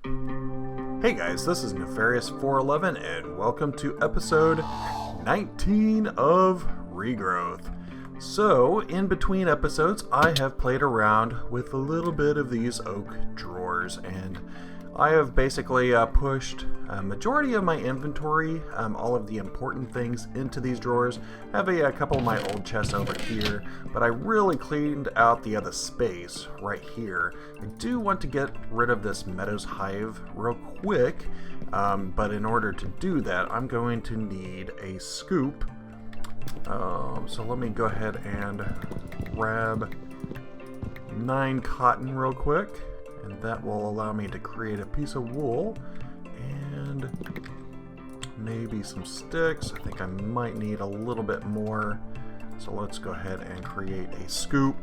Hey guys, this is Nefarious411 and welcome to episode 19 of Regrowth. So, in between episodes, I have played around with a little bit of these oak drawers, and I have basically pushed a majority of my inventory, all of the important things, into these drawers. I have a couple of my old chests over here, but I really cleaned out the other space right here. I do want to get rid of this Meadows Hive real quick, but in order to do that, I'm going to need a scoop. So let me go ahead and grab 9 cotton real quick. And that will allow me to create a piece of wool and maybe some sticks. I think I might need a little bit more. So let's go ahead and create a scoop.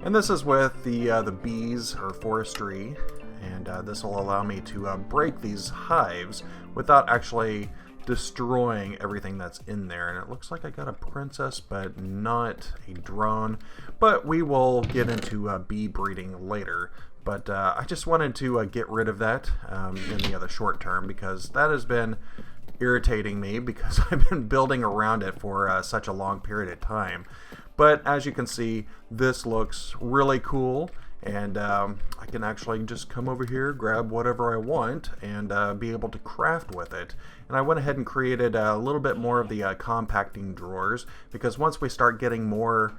And this is with the bees or forestry. And this will allow me to break these hives without actually destroying everything that's in there. And it looks like I got a princess, but not a drone. But we will get into bee breeding later. But I just wanted to get rid of that in the short term, because that has been irritating me because I've been building around it for such a long period of time. But as you can see, this looks really cool, and I can actually just come over here, grab whatever I want, and be able to craft with it. And I went ahead and created a little bit more of the compacting drawers, because once we start getting more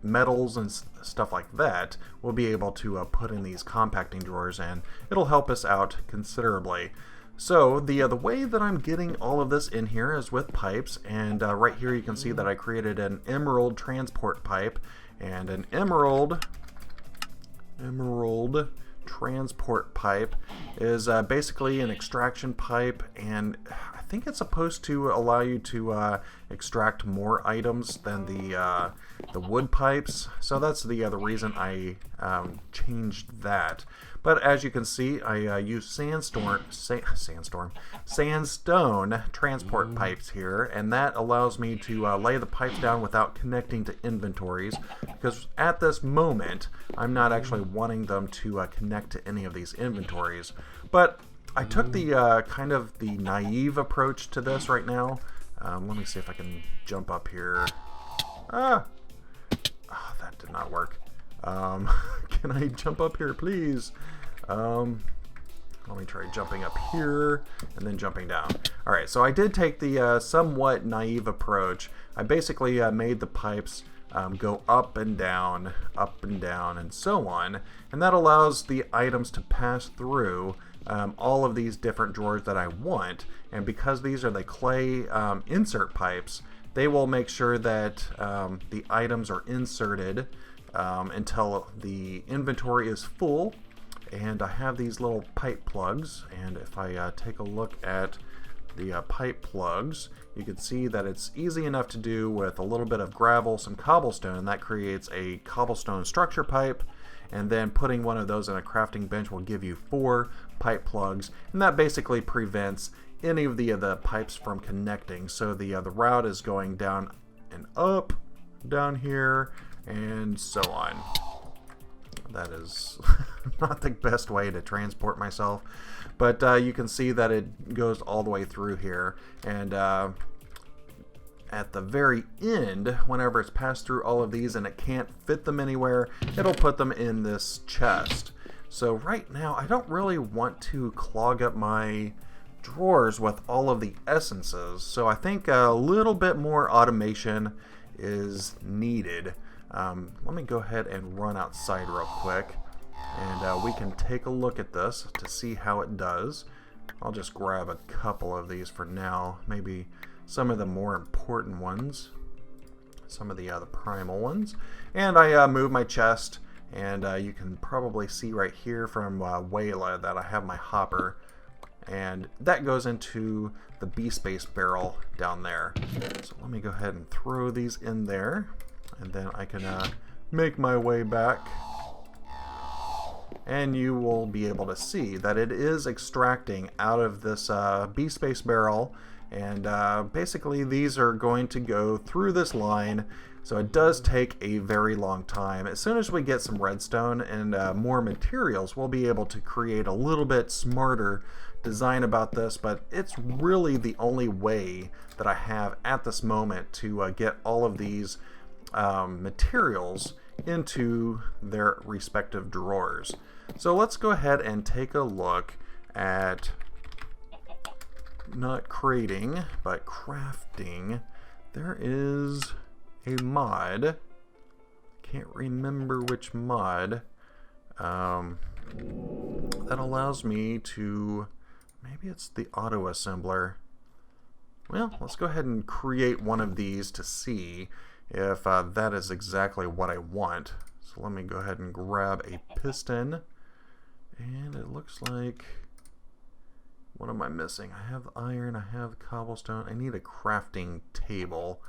metals and stuff like that, we'll be able to put in these compacting drawers, and it'll help us out considerably. So the way that I'm getting all of this in here is with pipes, and right here you can see that I created an emerald transport pipe, and an emerald transport pipe is basically an extraction pipe, and I think it's supposed to allow you to extract more items than the wood pipes. So that's the reason I changed that. But as you can see, I use sandstone transport pipes here, and that allows me to lay the pipes down without connecting to inventories, because at this moment I'm not actually wanting them to connect to any of these inventories. But I took the kind of the naive approach to this right now. Let me see if I can jump up here. That did not work. Can I jump up here, please? Let me try jumping up here and then jumping down. Alright, so I did take the somewhat naive approach. I basically made the pipes go up and down, and so on. And that allows the items to pass through all of these different drawers that I want. And because these are the clay insert pipes, they will make sure that the items are inserted until the inventory is full. And I have these little pipe plugs, and if I take a look at the pipe plugs, you can see that it's easy enough to do with a little bit of gravel, some cobblestone, and that creates a cobblestone structure pipe. And then putting one of those in a crafting bench will give you 4 pipe plugs, and that basically prevents any of the pipes from connecting. So the route is going down and up, down here, and so on. That is not the best way to transport myself, but you can see that it goes all the way through here, and at the very end, whenever it's passed through all of these and it can't fit them anywhere, it'll put them in this chest. So right now I don't really want to clog up my drawers with all of the essences, so I think a little bit more automation is needed. Let me go ahead and run outside real quick, and we can take a look at this to see how it does. I'll just grab a couple of these for now, maybe some of the more important ones, some of the primal ones. And I move my chest, and you can probably see right here from Wayla that I have my hopper, and that goes into the bee space barrel down there. So let me go ahead and throw these in there, and then I can make my way back, and you will be able to see that it is extracting out of this bee space barrel, and basically these are going to go through this line So it does take a very long time. As soon as we get some redstone and more materials, we'll be able to create a little bit smarter design about this, but it's really the only way that I have at this moment to get all of these materials into their respective drawers. So let's go ahead and take a look at not creating, but crafting. There is a mod. Can't remember which mod that allows me to, maybe it's the auto assembler. Well, let's go ahead and create one of these to see if that is exactly what I want. So let me go ahead and grab a piston, and it looks like, what am I missing? I have iron, I have cobblestone, I need a crafting table.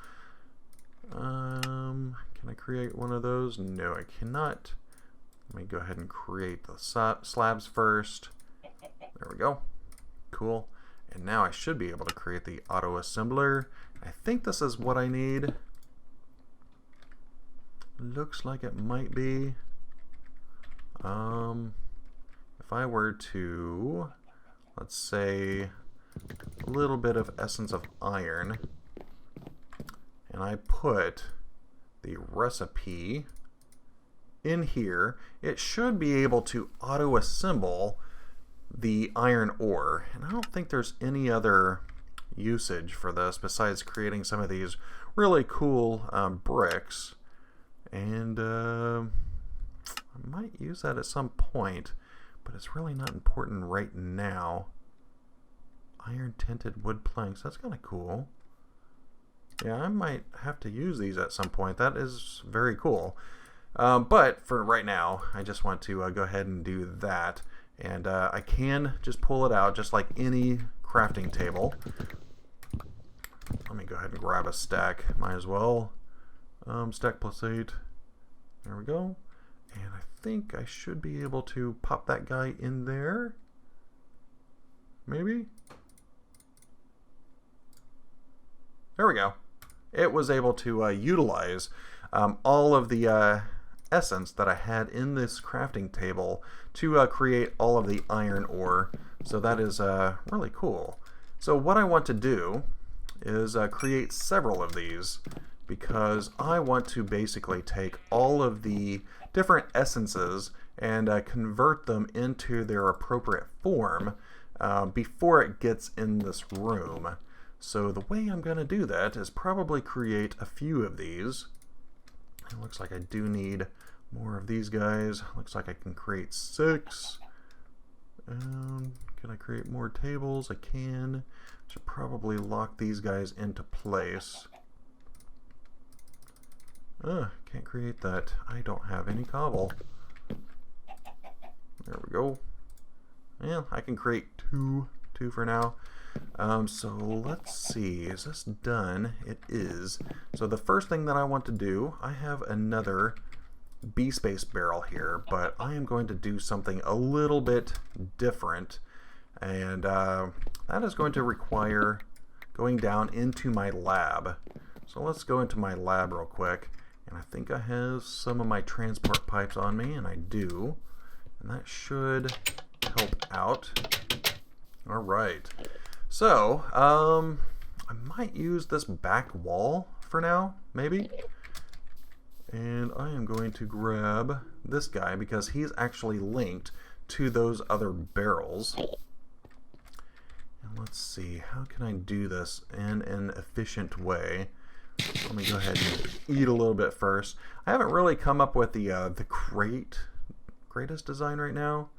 Can I create one of those? No, I cannot. Let me go ahead and create the slabs first. There we go. Cool. And now I should be able to create the auto assembler. I think this is what I need. Looks like it might be. If I were to, let's say, a little bit of essence of iron, and I put the recipe in here, it should be able to auto-assemble the iron ore. And I don't think there's any other usage for this besides creating some of these really cool bricks. And I might use that at some point, but it's really not important right now. Iron tinted wood planks, that's kind of cool. Yeah, I might have to use these at some point. That is very cool. But for right now, I just want to go ahead and do that. And I can just pull it out just like any crafting table. Let me go ahead and grab a stack. Might as well. Stack plus 8. There we go. And I think I should be able to pop that guy in there. Maybe? There we go. It was able to utilize all of the essence that I had in this crafting table to create all of the iron ore. So that is really cool. So what I want to do is create several of these, because I want to basically take all of the different essences and convert them into their appropriate form before it gets in this room. So the way I'm going to do that is probably create a few of these. It looks like I do need more of these guys. Looks like I can create 6. Can I create more tables? I can. Should probably lock these guys into place. Can't create that. I don't have any cobble. There we go. Yeah, I can create two for now. So let's see, is this done? It is. So the first thing that I want to do, I have another B-space barrel here, but I am going to do something a little bit different, and that is going to require going down into my lab. So let's go into my lab real quick, and I think I have some of my transport pipes on me, and I do, and that should help out. All right. So, I might use this back wall for now, maybe. And I am going to grab this guy because he's actually linked to those other barrels. And let's see, how can I do this in an efficient way? Let me go ahead and eat a little bit first. I haven't really come up with the greatest design right now.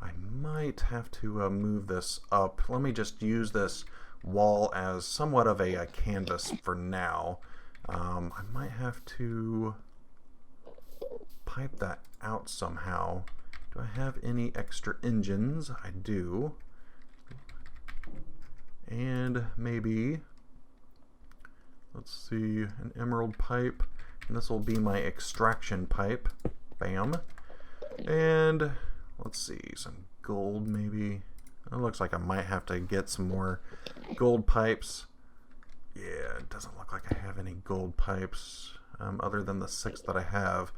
I might have to move this up. Let me just use this wall as somewhat of a canvas for now. I might have to pipe that out somehow. Do I have any extra engines? I do. And maybe, let's see, an emerald pipe. And this will be my extraction pipe. Bam. And let's see, some gold maybe. It looks like I might have to get some more gold pipes. Yeah, it doesn't look like I have any gold pipes other than the 6 that I have.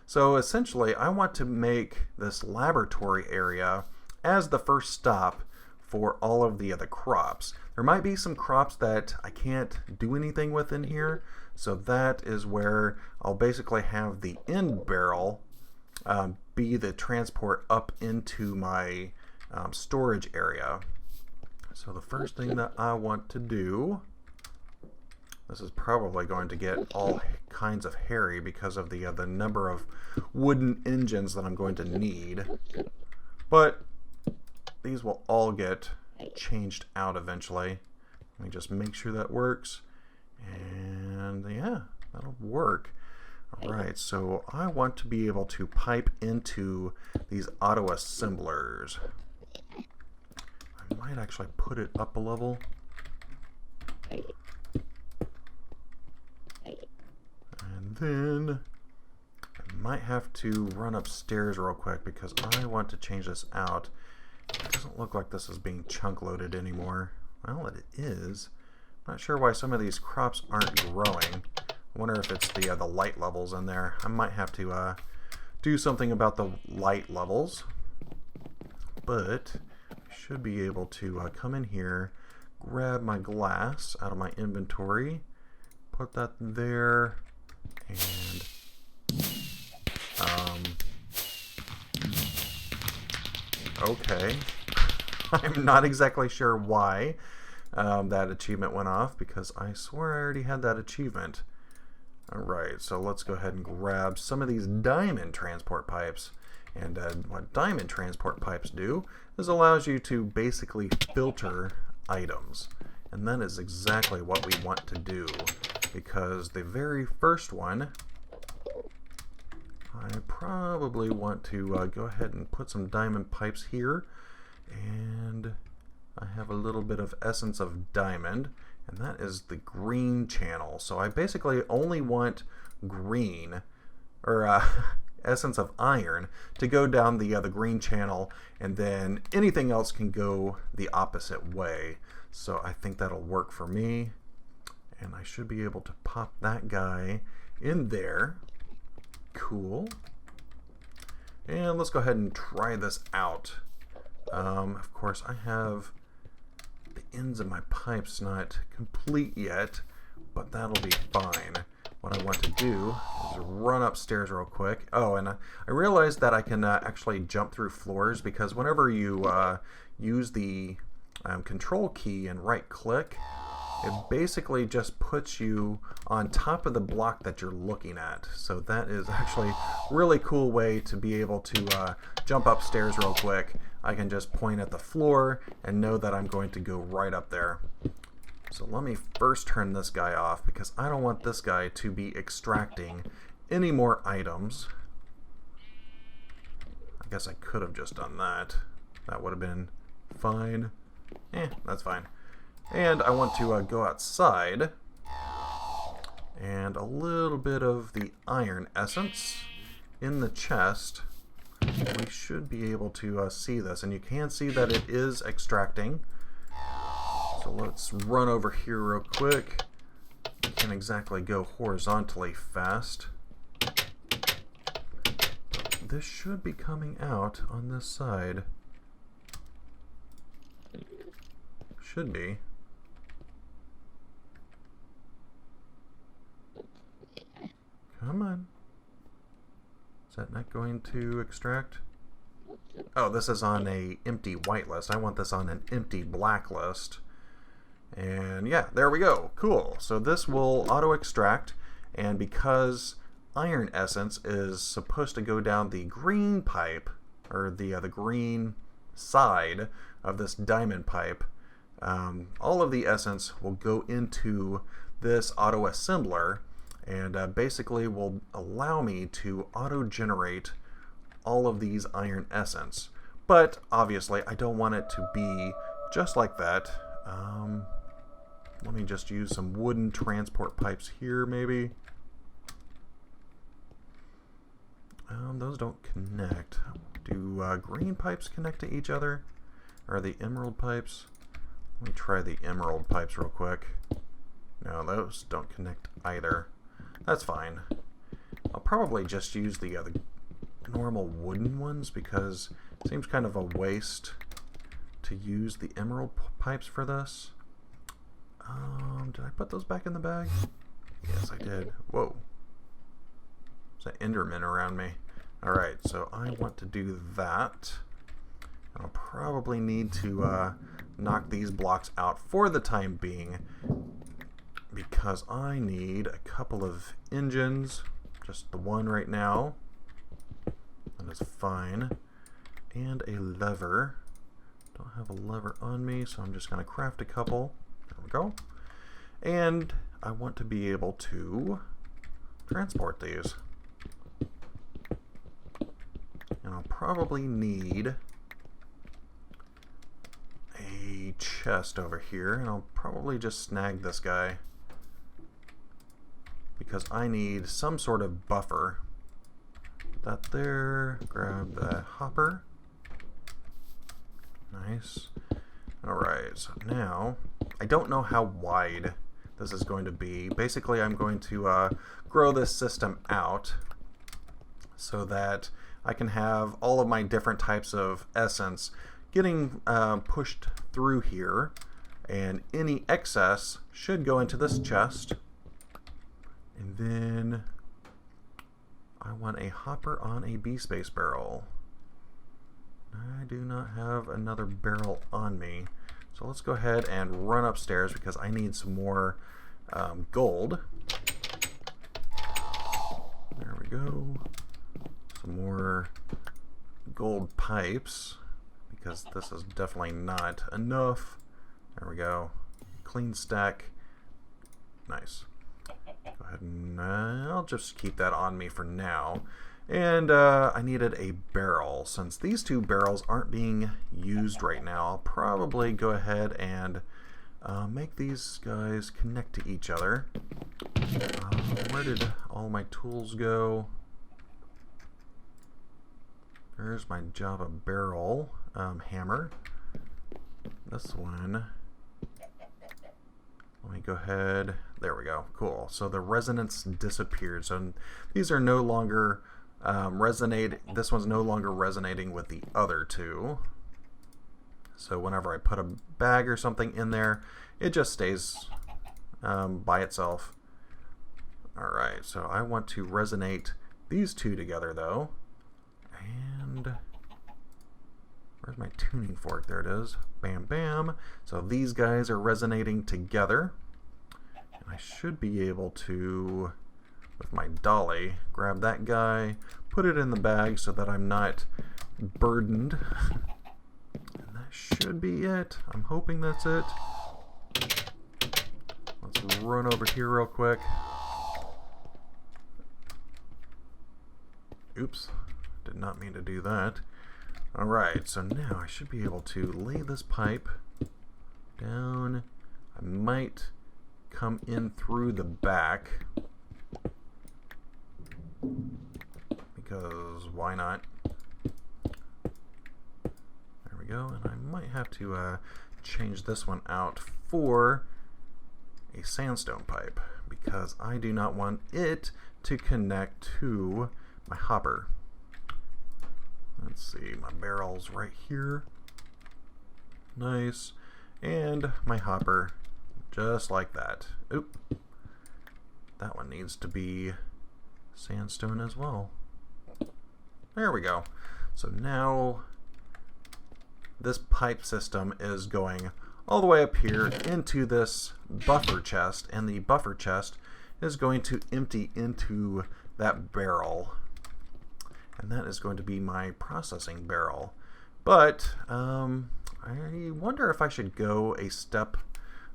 So essentially, I want to make this laboratory area as the first stop for all of the other crops. There might be some crops that I can't do anything with in here, so that is where I'll basically have the end barrel be the transport up into my storage area. So the first thing that I want to do, this is probably going to get all kinds of hairy because of the number of wooden engines that I'm going to need, but these will all get changed out eventually. Let me just make sure that works, and yeah, that'll work. Alright, so I want to be able to pipe into these auto assemblers. I might actually put it up a level. And then I might have to run upstairs real quick because I want to change this out. It doesn't look like this is being chunk loaded anymore. Well, it is. Not sure why some of these crops aren't growing. I wonder if it's the light levels in there. I might have to do something about the light levels. But I should be able to come in here, grab my glass out of my inventory, put that there, and okay. I'm not exactly sure why that achievement went off, because I swear I already had that achievement. Alright, so let's go ahead and grab some of these diamond transport pipes. And what diamond transport pipes do is allows you to basically filter items. And that is exactly what we want to do, because the very first one, I probably want to go ahead and put some diamond pipes here, and I have a little bit of essence of diamond, and that is the green channel. So I basically only want green, or essence of iron, to go down the green channel, and then anything else can go the opposite way. So I think that'll work for me, and I should be able to pop that guy in there. Cool. And let's go ahead and try this out. Of course, I have the ends of my pipes not complete yet, but that'll be fine. What I want to do is run upstairs real quick. Oh, and I realized that I can actually jump through floors, because whenever you use the control key and right click, it basically just puts you on top of the block that you're looking at. So that is actually a really cool way to be able to jump upstairs real quick. I can just point at the floor and know that I'm going to go right up there. So let me first turn this guy off, because I don't want this guy to be extracting any more items. I guess I could have just done that. That would have been fine. That's fine. And I want to go outside, and a little bit of the iron essence in the chest. We should be able to see this, and you can see that it is extracting. So let's run over here real quick. Can't exactly go horizontally fast. This should be coming out on this side. Should be. Come on. Is that not going to extract? Oh, this is on a empty white list. I want this on an empty black list. And yeah, there we go. Cool. So this will auto extract, and because iron essence is supposed to go down the green pipe, or the green side of this diamond pipe, all of the essence will go into this auto assembler, and basically will allow me to auto-generate all of these iron essence. But obviously I don't want it to be just like that. Let me just use some wooden transport pipes here, maybe. Those don't connect. Do green pipes connect to each other? Or the emerald pipes? Let me try the emerald pipes real quick. No, those don't connect either. That's fine. I'll probably just use the normal wooden ones because it seems kind of a waste to use the emerald pipes for this. Did I put those back in the bag? Yes, I did. Whoa. There's an Enderman around me. Alright, so I want to do that. I'll probably need to knock these blocks out for the time being because I need a couple of engines. Just the one right now. That is fine. And a lever. Don't have a lever on me, so I'm just going to craft a couple. There we go. And I want to be able to transport these. And I'll probably need a chest over here, and I'll probably just snag this guy because I need some sort of buffer. Put that there, grab the hopper. Nice. Alright, so now I don't know how wide this is going to be. Basically, I'm going to grow this system out so that I can have all of my different types of essence getting pushed through here, and any excess should go into this chest. And then I want a hopper on a B-space barrel. I do not have another barrel on me. So let's go ahead and run upstairs because I need some more gold. There we go. Some more gold pipes because this is definitely not enough. There we go. Clean stack. Nice. Go ahead and I'll just keep that on me for now. And I needed a barrel. Since these two barrels aren't being used right now, I'll probably go ahead and make these guys connect to each other. Where did all my tools go? There's my Java barrel hammer. This one. Let me go ahead. There we go. Cool. So the resonance disappeared. So these are no longer this one's no longer resonating with the other two. So whenever I put a bag or something in there, it just stays by itself. Alright, so I want to resonate these two together though. And where's my tuning fork? There it is. Bam, bam. So these guys are resonating together. And I should be able to, with my dolly, grab that guy, put it in the bag so that I'm not burdened. And that should be it. I'm hoping that's it. Let's run over here real quick. Oops. Did not mean to do that. Alright, so now I should be able to lay this pipe down. I might come in through the back because why not? There we go, and I might have to change this one out for a sandstone pipe because I do not want it to connect to my hopper. Let's see, my barrel's right here. Nice. And my hopper, just like that. Oop. That one needs to be sandstone as well. There we go. So now this pipe system is going all the way up here into this buffer chest, and the buffer chest is going to empty into that barrel. And that is going to be my processing barrel. But I wonder if I should go a step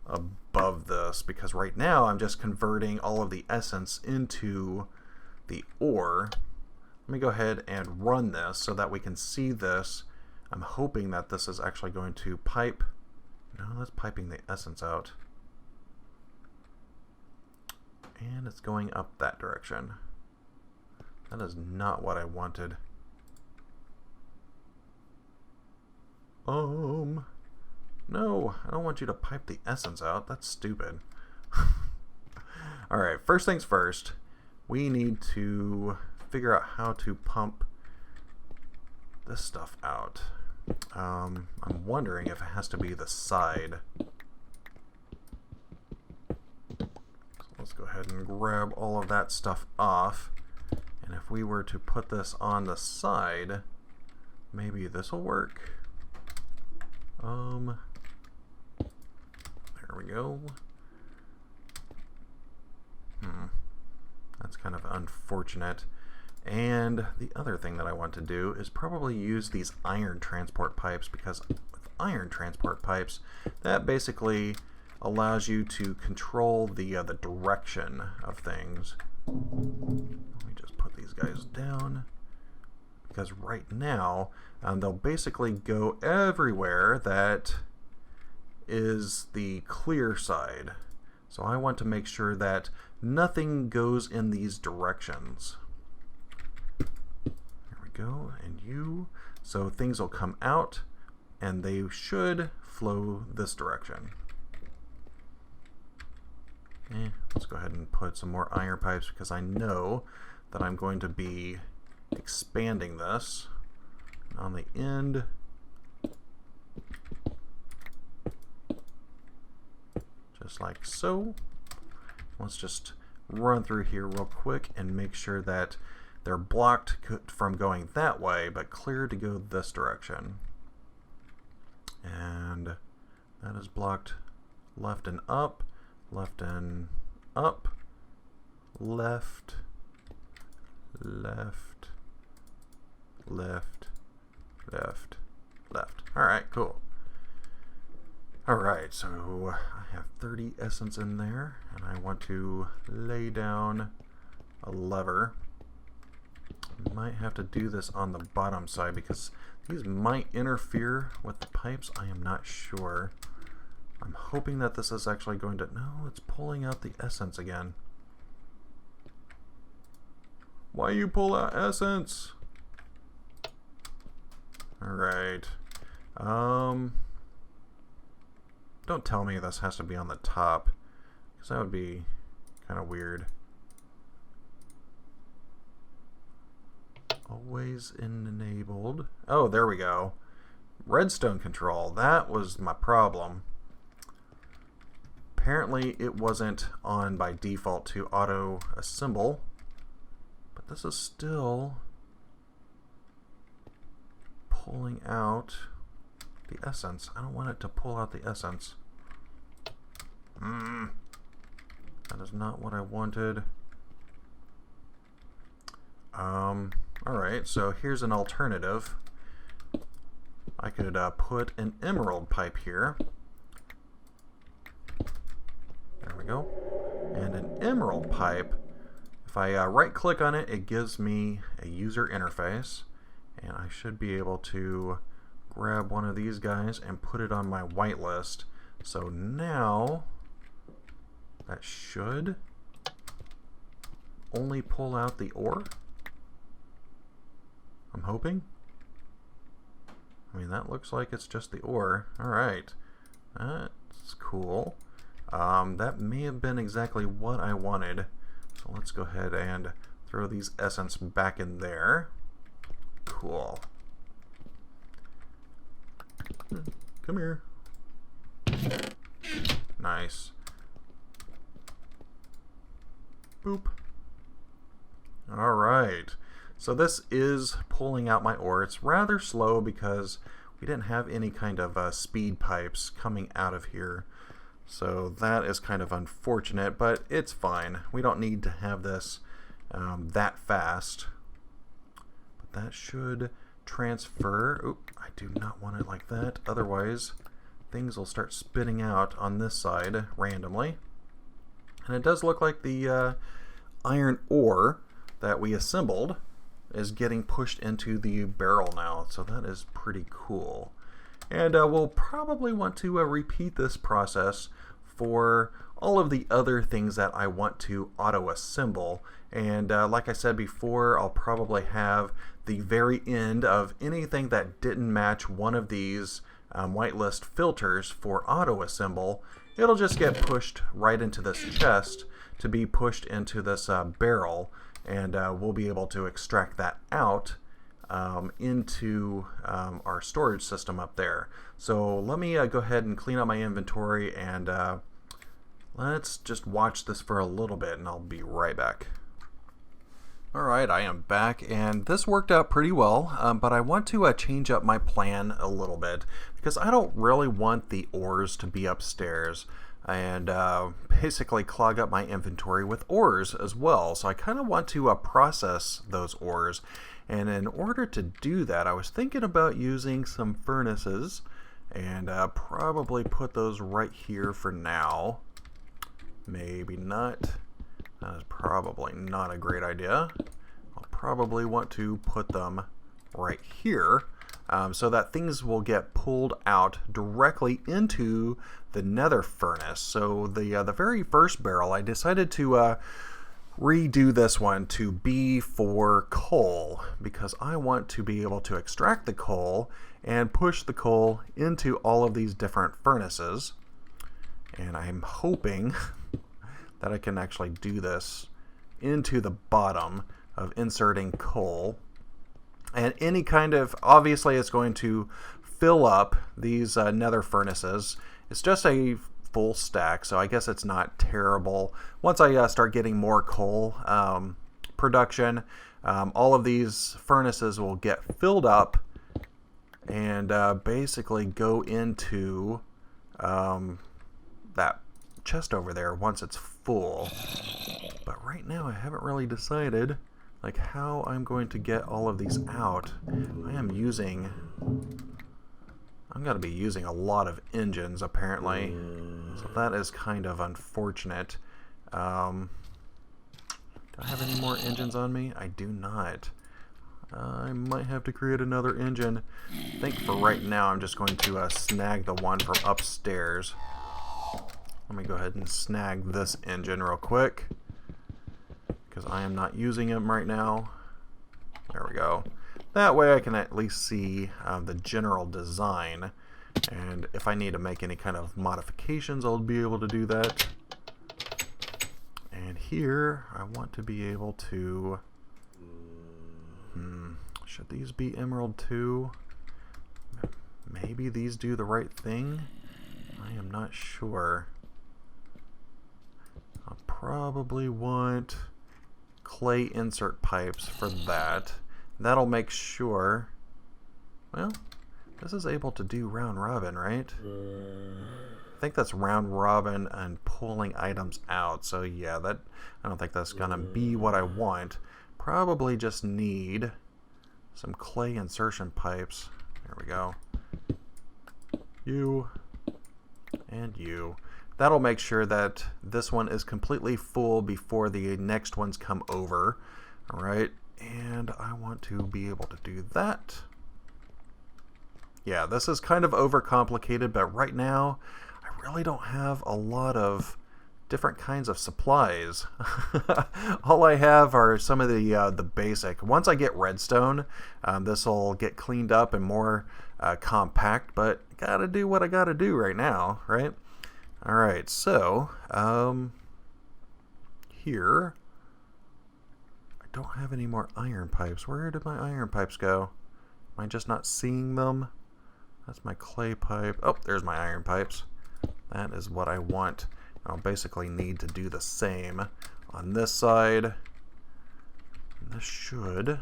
above this, because right now I'm just converting all of the essence into the ore. Let me go ahead and run this so that we can see this. I'm hoping that this is actually going to pipe. No, that's piping the essence out. And it's going up that direction. That is not what I wanted. No, I don't want you to pipe the essence out. That's stupid. Alright, first things first, we need to figure out how to pump this stuff out. I'm wondering if it has to be the side. So let's go ahead and grab all of that stuff off. And if we were to put this on the side, maybe this will work. There we go. That's kind of unfortunate. And the other thing that I want to do is probably use these iron transport pipes, because with iron transport pipes, that basically allows you to control the direction of things. Let me just put these guys down, because right now they'll basically go everywhere that is the clear side. So I want to make sure that nothing goes in these directions. There we go, and you. So things will come out and they should flow this direction. Let's go ahead and put some more iron pipes, because I know that I'm going to be expanding this. And on the end, just like so. Let's just run through here real quick and make sure that they're blocked from going that way, but clear to go this direction. And that is blocked left and up, left and up, left, left, left, left, left. All right, cool. All right, so I have 30 essence in there, and I want to lay down a lever. Might have to do this on the bottom side, because these might interfere with the pipes. I am not sure. I'm hoping that this is actually going to... No, it's pulling out the essence again. Why you pull out essence? Alright. Don't tell me this has to be on the top, because that would be kind of weird. Always enabled. Oh, there we go. Redstone control. That was my problem. Apparently it wasn't on by default to auto assemble, but this is still pulling out the essence. I don't want it to pull out the essence. That is not what I wanted. Alright, so here's an alternative. I could put an emerald pipe here. There we go. And an emerald pipe, if I right click on it, it gives me a user interface, and I should be able to grab one of these guys and put it on my whitelist. So now that should only pull out the ore. I'm hoping. I mean, that looks like it's just the ore. Alright. That's cool. That may have been exactly what I wanted. So let's go ahead and throw these essence back in there. Cool. Come here. Nice. Boop. Alright. So this is pulling out my ore. It's rather slow because we didn't have any kind of speed pipes coming out of here. So that is kind of unfortunate, but it's fine. We don't need to have this that fast. But that should transfer. Oop, I do not want it like that. Otherwise, things will start spitting out on this side randomly. And it does look like the iron ore that we assembled is getting pushed into the barrel now. So that is pretty cool. And we'll probably want to repeat this process for all of the other things that I want to auto-assemble. And like I said before, I'll probably have the very end of anything that didn't match one of these whitelist filters for auto-assemble. It'll just get pushed right into this chest to be pushed into this barrel, and we'll be able to extract that out into our storage system up there. So let me go ahead and clean up my inventory, and let's just watch this for a little bit, and I'll be right back. Alright, I am back, and this worked out pretty well, but I want to change up my plan a little bit, because I don't really want the ores to be upstairs and basically clog up my inventory with ores as well. So I kind of want to process those ores, and in order to do that, I was thinking about using some furnaces, and probably put those right here for now. Maybe not. That is probably not a great idea. I'll probably want to put them right here so that things will get pulled out directly into the nether furnace. So the very first barrel, I decided to redo this one to be for coal, because I want to be able to extract the coal and push the coal into all of these different furnaces. And I'm hoping that I can actually do this into the bottom of inserting coal. And any kind of, obviously it's going to fill up these nether furnaces. It's just a full stack, so I guess it's not terrible. Once I start getting more coal production, all of these furnaces will get filled up and basically go into that chest over there once it's full. But right now I haven't really decided like how I'm going to get all of these out. I'm going to be using a lot of engines apparently, so that is kind of unfortunate. Do I have any more engines on me? I do not. I might have to create another engine. I think for right now I'm just going to snag the one from upstairs. Let me go ahead and snag this engine real quick, because I am not using them right now. There we go. That way I can at least see the general design, and if I need to make any kind of modifications, I'll be able to do that. And here I want to be able to should these be emerald too? Maybe these do the right thing? I am not sure. I'll probably want clay insert pipes for that. That'll make sure, well, this is able to do round robin, right? I think that's round robin and pulling items out. So yeah, that, I don't think that's gonna be what I want. Probably just need some clay insertion pipes. There we go. You and you. That'll make sure that this one is completely full before the next ones come over. Alright, and I want to be able to do that. Yeah, this is kind of overcomplicated, but right now I really don't have a lot of different kinds of supplies. All I have are some of the basic. Once I get redstone, this will get cleaned up and more compact, but gotta do what I gotta do right now, right? Alright, so here I don't have any more iron pipes. Where did my iron pipes go? Am I just not seeing them? That's my clay pipe. Oh, there's my iron pipes. That is what I want. I'll basically need to do the same on this side. This should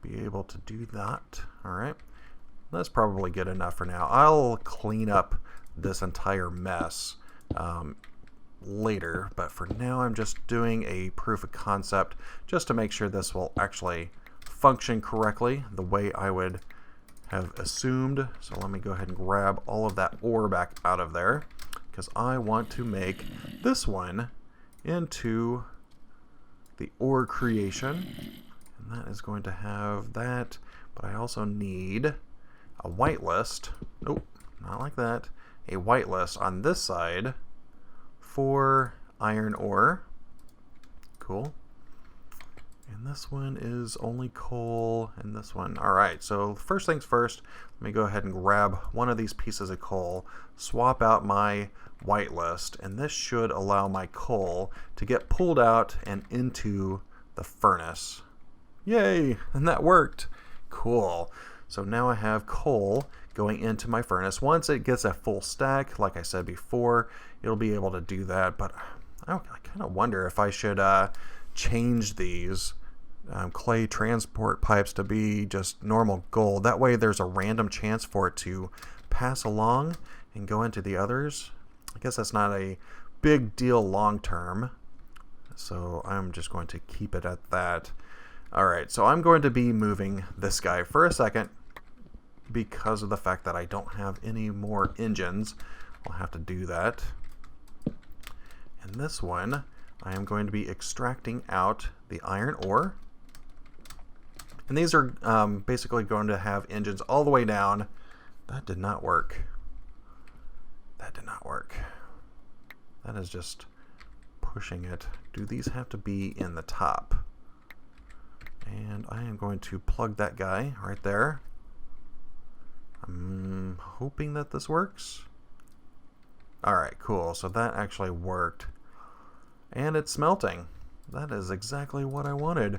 be able to do that. Alright. That's probably good enough for now. I'll clean up this entire mess later, but for now I'm just doing a proof of concept just to make sure this will actually function correctly the way I would have assumed. So let me go ahead and grab all of that ore back out of there, because I want to make this one into the ore creation, and that is going to have that, but I also need a whitelist. Nope, not like that. A whitelist on this side for iron ore. Cool. And this one is only coal, and this one. All right, so first things first, let me go ahead and grab one of these pieces of coal, swap out my whitelist, and this should allow my coal to get pulled out and into the furnace. Yay, and that worked. Cool. So now I have coal going into my furnace. Once it gets a full stack, like I said before, it'll be able to do that, but I kind of wonder if I should change these clay transport pipes to be just normal gold. That way there's a random chance for it to pass along and go into the others. I guess that's not a big deal long term, so I'm just going to keep it at that. Alright, so I'm going to be moving this guy for a second because of the fact that I don't have any more engines. I'll have to do that. And this one, I am going to be extracting out the iron ore. And these are basically going to have engines all the way down. That did not work. That did not work. That is just pushing it. Do these have to be in the top? And I am going to plug that guy right there. I'm hoping that this works. Alright, cool. So that actually worked. And it's smelting. That is exactly what I wanted.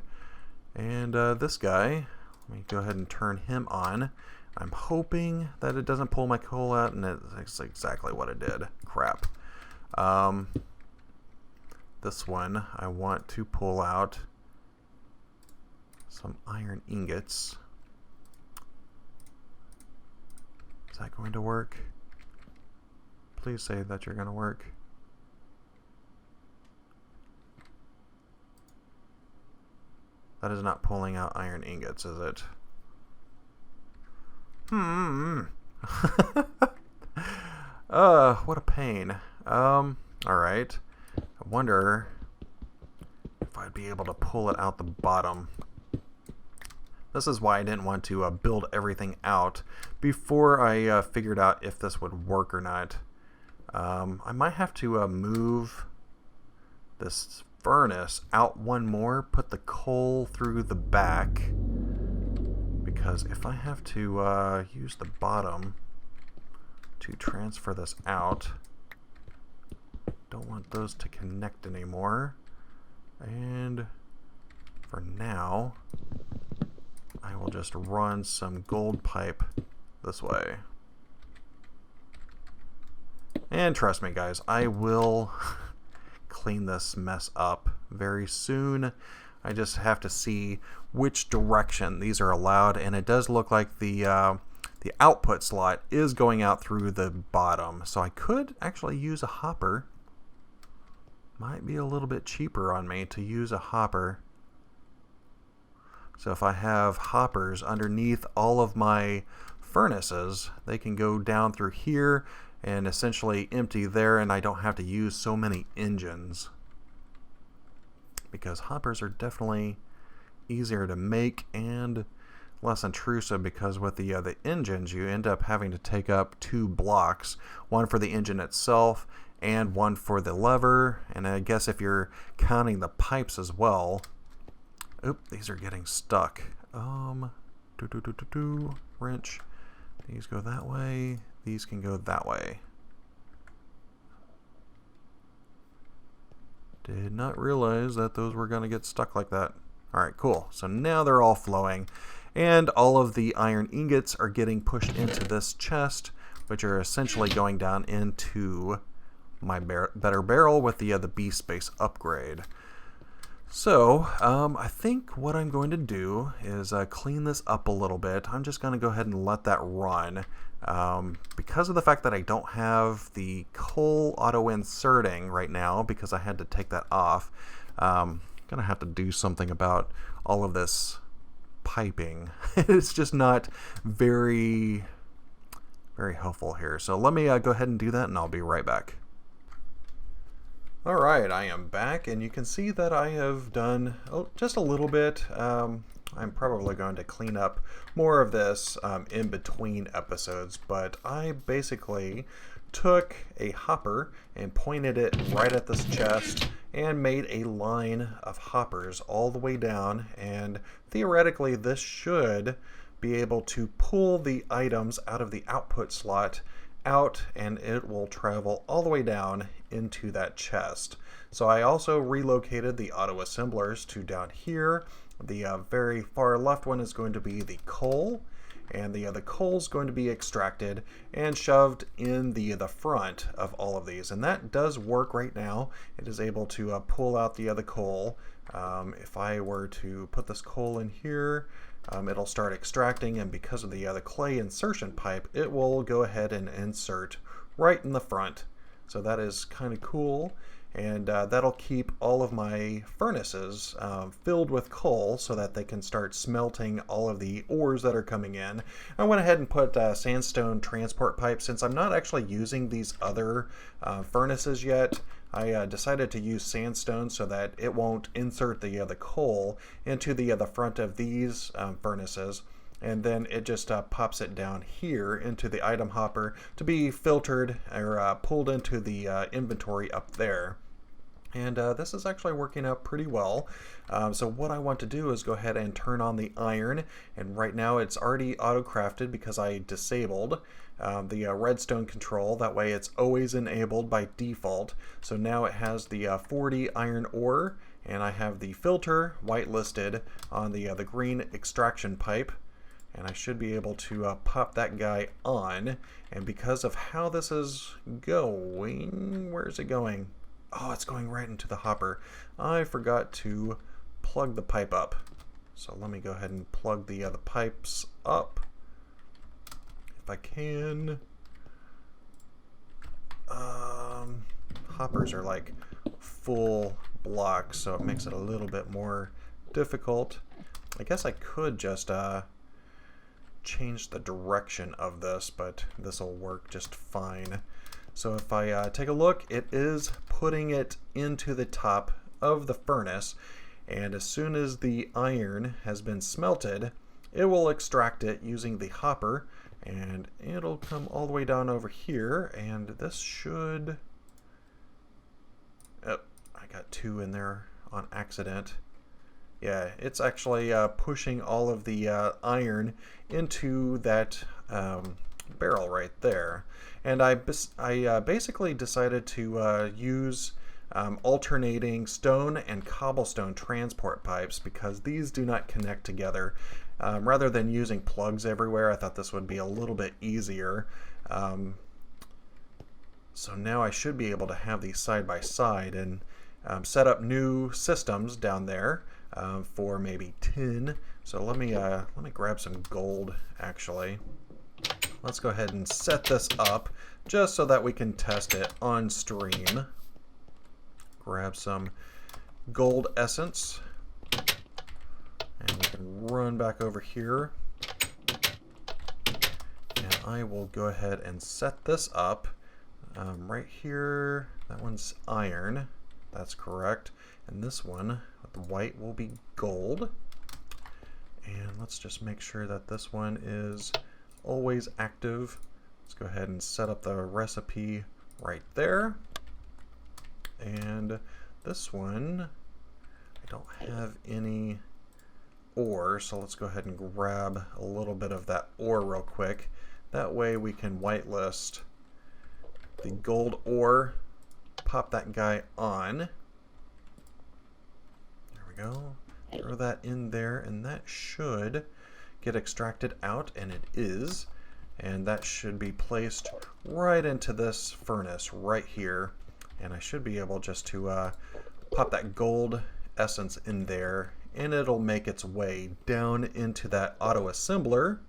And this guy, let me go ahead and turn him on. I'm hoping that it doesn't pull my coal out, and it's exactly what it did. Crap. This one, I want to pull out some iron ingots. Is that going to work? Please say that you're going to work. That is not pulling out iron ingots, is it? What a pain. Alright. I wonder if I'd be able to pull it out the bottom. This is why I didn't want to build everything out before I figured out if this would work or not. I might have to move this furnace out one more, put the coal through the back, because if I have to use the bottom to transfer this out, don't want those to connect anymore. And for now, I will just run some gold pipe this way. And trust me guys, I will clean this mess up very soon. I just have to see which direction these are allowed, and it does look like the output slot is going out through the bottom, so I could actually use a hopper. Might be a little bit cheaper on me to use a hopper. So if I have hoppers underneath all of my furnaces, they can go down through here and essentially empty there, and I don't have to use so many engines, because hoppers are definitely easier to make and less intrusive, because with the engines you end up having to take up 2 blocks, one for the engine itself and one for the lever, and I guess if you're counting the pipes as well. Oop, these are getting stuck. Wrench. These go that way. These can go that way. Did not realize that those were going to get stuck like that. Alright, cool. So now they're all flowing. And all of the iron ingots are getting pushed into this chest, which are essentially going down into my better barrel with the beast base upgrade. So, I think what I'm going to do is clean this up a little bit. I'm just going to go ahead and let that run. Because of the fact that I don't have the coal auto-inserting right now, because I had to take that off, I'm going to have to do something about all of this piping. It's just not very helpful here. So let me go ahead and do that, and I'll be right back. Alright, I am back, and you can see that I have done just a little bit. I'm probably going to clean up more of this in between episodes, but I basically took a hopper and pointed it right at this chest and made a line of hoppers all the way down, and theoretically this should be able to pull the items out of the output slot out, and it will travel all the way down into that chest. So I also relocated the auto assemblers to down here. The very far left one is going to be the coal, and the coal is going to be extracted and shoved in the front of all of these, and that does work right now. It is able to pull out the coal. If I were to put this coal in here, it'll start extracting, and because of the clay insertion pipe, it will go ahead and insert right in the front. So that is kind of cool, and that'll keep all of my furnaces filled with coal so that they can start smelting all of the ores that are coming in. I went ahead and put sandstone transport pipes. Since I'm not actually using these other furnaces yet, I decided to use sandstone so that it won't insert the coal into the front of these furnaces, and then it just pops it down here into the item hopper to be filtered or pulled into the inventory up there. And this is actually working out pretty well. So what I want to do is go ahead and turn on the iron, and right now it's already auto-crafted because I disabled the redstone control. That way it's always enabled by default. So now it has the 40 iron ore, and I have the filter whitelisted on the green extraction pipe, and I should be able to pop that guy on. And because of how this is going, where is it going? Oh, it's going right into the hopper. I forgot to plug the pipe up. So let me go ahead and plug the pipes up if I can. Hoppers are like full blocks, so it makes it a little bit more difficult. I guess I could just change the direction of this, but this will work just fine. So if I take a look, it is putting it into the top of the furnace, and as soon as the iron has been smelted, it will extract it using the hopper, and it'll come all the way down over here, and this should... Oh, I got 2 in there on accident. Yeah, it's actually pushing all of the iron into that barrel right there. And I basically decided to use alternating stone and cobblestone transport pipes because these do not connect together. Rather than using plugs everywhere, I thought this would be a little bit easier. So now I should be able to have these side by side and set up new systems down there for maybe tin. So let me grab some gold actually. Let's go ahead and set this up just so that we can test it on stream. Grab some gold essence, and we can run back over here. And I will go ahead and set this up right here. That one's iron, that's correct. And this one with the white will be gold. And let's just make sure that this one is always active. Let's go ahead and set up the recipe right there. And this one, I don't have any ore, so let's go ahead and grab a little bit of that ore real quick. That way we can whitelist the gold ore, pop that guy on. There we go. Throw that in there, and that should get extracted out, and it is. And that should be placed right into this furnace right here. And I should be able just to pop that gold essence in there, and it'll make its way down into that auto assembler.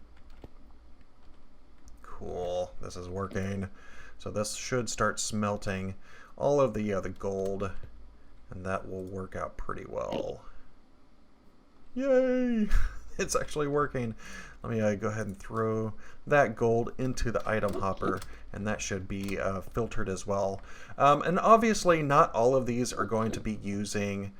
Cool, this is working. So this should start smelting all of the gold, and that will work out pretty well. Yay! It's actually working. Let me go ahead and throw that gold into the item hopper, and that should be filtered as well. And obviously not all of these are going to be using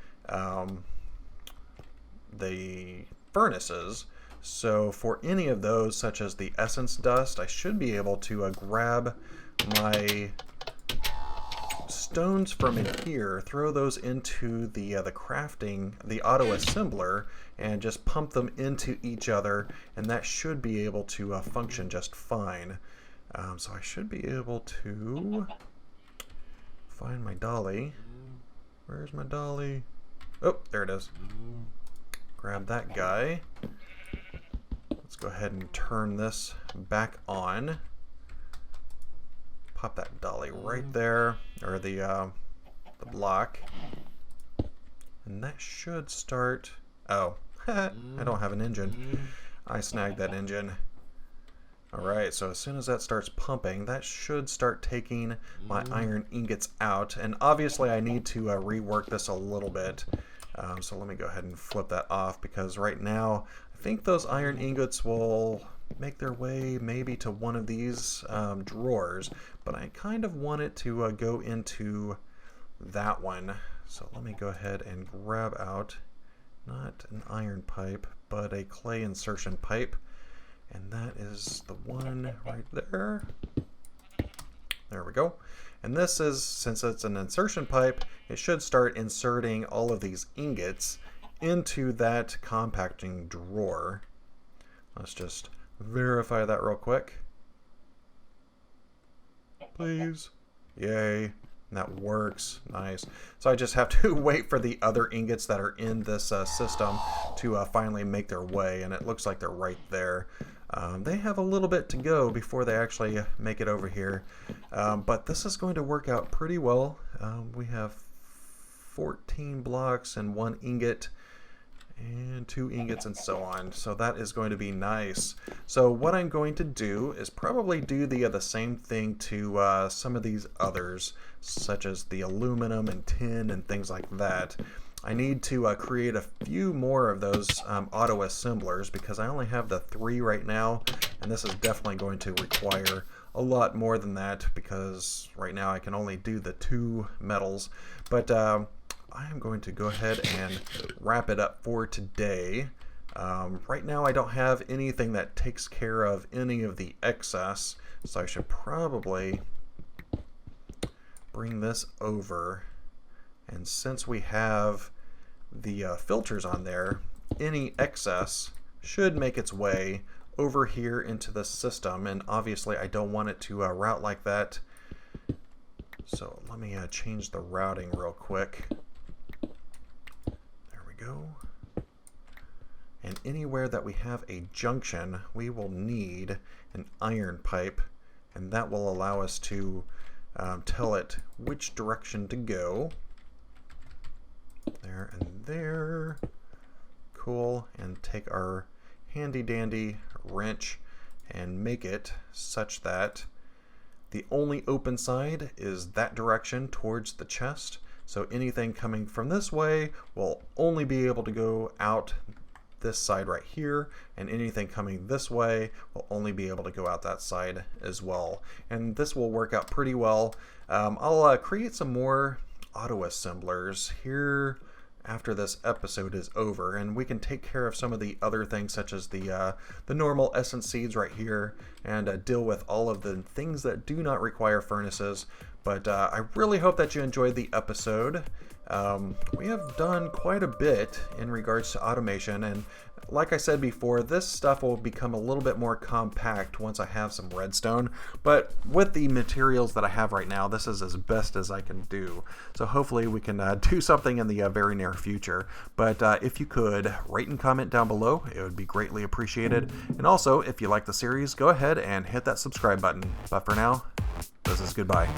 the furnaces. So for any of those, such as the essence dust, I should be able to grab my stones from in here, throw those into the crafting, the auto assembler, and just pump them into each other, and that should be able to function just fine. So I should be able to find my dolly. Where's my dolly? Oh, there it is. Grab that guy. Let's go ahead and turn this back on. Pop that dolly right there, or the block, and that should start. Oh, I don't have an engine. I snagged that engine. Alright, so as soon as that starts pumping, that should start taking my iron ingots out, and obviously I need to rework this a little bit. So let me go ahead and flip that off, because right now I think those iron ingots will make their way maybe to one of these drawers, but I kind of want it to go into that one. So let me go ahead and grab out not an iron pipe, but a clay insertion pipe, and that is the one right there. There we go. And this is, since it's an insertion pipe, it should start inserting all of these ingots into that compacting drawer. Let's just verify that real quick. Please. Yay. That works. Nice. So I just have to wait for the other ingots that are in this system to finally make their way, and it looks like they're right there. They have a little bit to go before they actually make it over here, but this is going to work out pretty well. We have 14 blocks and 1 ingot and 2 ingots and so on, so that is going to be nice. So what I'm going to do is probably do the same thing to some of these others, such as the aluminum and tin and things like that. I need to create a few more of those auto assemblers, because I only have the 3 right now, and this is definitely going to require a lot more than that, because right now I can only do the 2 metals. But I am going to go ahead and wrap it up for today. Right now I don't have anything that takes care of any of the excess, so I should probably bring this over. And since we have the filters on there, any excess should make its way over here into the system, and obviously I don't want it to route like that. So let me change the routing real quick. There we go. And anywhere that we have a junction, we will need an iron pipe, and that will allow us to tell it which direction to go. There and there. Cool. And take our handy dandy wrench and make it such that the only open side is that direction towards the chest. So anything coming from this way will only be able to go out this side right here, and anything coming this way will only be able to go out that side as well. And this will work out pretty well. I'll create some more auto assemblers here after this episode is over, and we can take care of some of the other things, such as the normal essence seeds right here, and deal with all of the things that do not require furnaces. But I really hope that you enjoyed the episode. We have done quite a bit in regards to automation, and like I said before, this stuff will become a little bit more compact once I have some redstone, but with the materials that I have right now, this is as best as I can do. So hopefully we can do something in the very near future. But if you could rate and comment down below, it would be greatly appreciated. And also, if you like the series, go ahead and hit that subscribe button. But for now, this is goodbye.